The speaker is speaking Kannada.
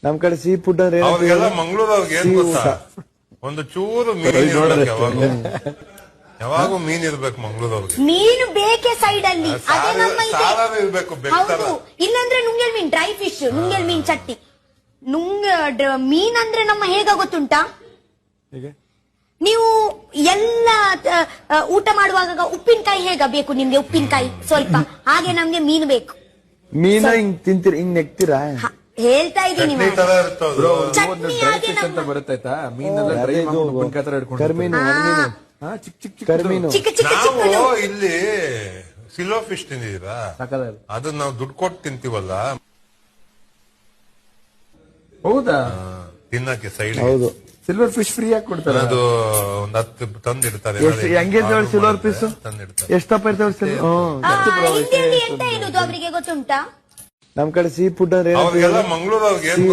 ನಮ್ ಕಡೆ ಸೀ ಫುಡ್ ಅಂದ್ರೆ ಅವ್ರಿಗೆಲ್ಲ ಮಂಗಳೂರವ್ರಿಗೆ ಏನ್ ಗೊತ್ತಾ, ಒಂದು ಚೂರು ಮೀನ್ ಇರ್ಬೇಕು ಯಾವಾಗೂ ಮೀನ್ ಇರ್ಬೇಕು ಮಂಗಳೂರವ್ರಿಗೆ. ಮೀನು ಬೇಕೆ ಸೈಡ್ ಅಲ್ಲಿ, ಅದೇ ನಮ್ಮ ಇದೆ. ಸಾರಾನು ಇರ್ಬೇಕು, ಬೆಕ್ತರ. ಹೌದು, ಇಲ್ಲಾಂದ್ರೆ ನುಂಗೆಲ್ ಮೀನ್, ಡ್ರೈ ಫಿಶ್, ನುಂಗೆಲ್ ಮೀನ್ ಚಟ್ಟಿ. ಮೀನ್ ಅಂದ್ರೆ ನಮ್ಮ ಹೇಗ ಗೊತ್ತುಂಟಾ, ನೀವು ಎಲ್ಲ ಊಟ ಮಾಡುವಾಗ ಉಪ್ಪಿನಕಾಯಿ ಹೇಗ ಬೇಕು ನಿಮ್ಗೆ, ಉಪ್ಪಿನಕಾಯಿ ಸ್ವಲ್ಪ ಹಾಗೆ ನಮ್ಗೆ ಮೀನು ಬೇಕು. ಮೀನ ಹಿಂಗ್ ತಿಂತೀರಿ, ಹಿಂಗ್ ನೆಕ್ತೀರಾ? ಹೇಳ್ತಾ ಇದ್ದೀನಿ ಚಟ್ನಿ ತರ ಇರ್ತದೆ. ಚಟ್ನಿ ಹಾಗೆ ಅಂತ ಬರುತ್ತಾಯ್ತಾ, ಮೀನೆಲ್ಲ ಡ್ರೈ ಉಪ್ಪಿನಕಾಯಿ ತರ ಹಿಡ್ಕೊಂಡು ಕರ್ಮೀನು, ಚಿಕ್ಕ ಚಿಕ್ಕ ಕರ್ಮೀನು. ಚಿಕ್ಕ ಚಿಕ್ಕ ಚಿಕ್ಕ ನಾವು ಇಲ್ಲಿ ಸಿಲೋ ಫಿಶ್ ತಿಂದಿದ್ದೀರಾ? ಸಾಕಾಗಲ್ಲ. ಅದನ್ನ ನಾವು ದುಡ್ಡು ಕೊಟ್ಟು ತಿಂತೀವಲ್ಲ, ಹೌದಾ? ತಿನ್ನಕ್ಕೆ ಸೈಡ್ ಹೌದು. ಸಿಲ್ವರ್ ಫಿಶ್ ಫ್ರೀ ಆಗಿ ಕೊಡ್ತಾರೆ. ಅದು ಒಂದ್ 10 ತಂದಿಡ್ತಾರೆ. ಹೆಂಗಿರ್ತೇವೆ ಸಿಲ್ವರ್ ಪೀಸ್? ತಂದಿಡ್ತಾರೆ. ಎಷ್ಟಪ್ಪ ಇರ್ತೇವೆ? ಹಿಂದಿ ಎಂತ ಹೇಳುದು ಅವರಿಗೆ ಗೊತ್ತುಂಟಾ? ನಮ್ ಕಡೆ ಸೀ ಫುಡ್ ಅಂದ್ರೆ ಅವ್ರಿಗೆಲ್ಲ ಮಂಗಳೂರವ್ರಿಗೆ ಏನ್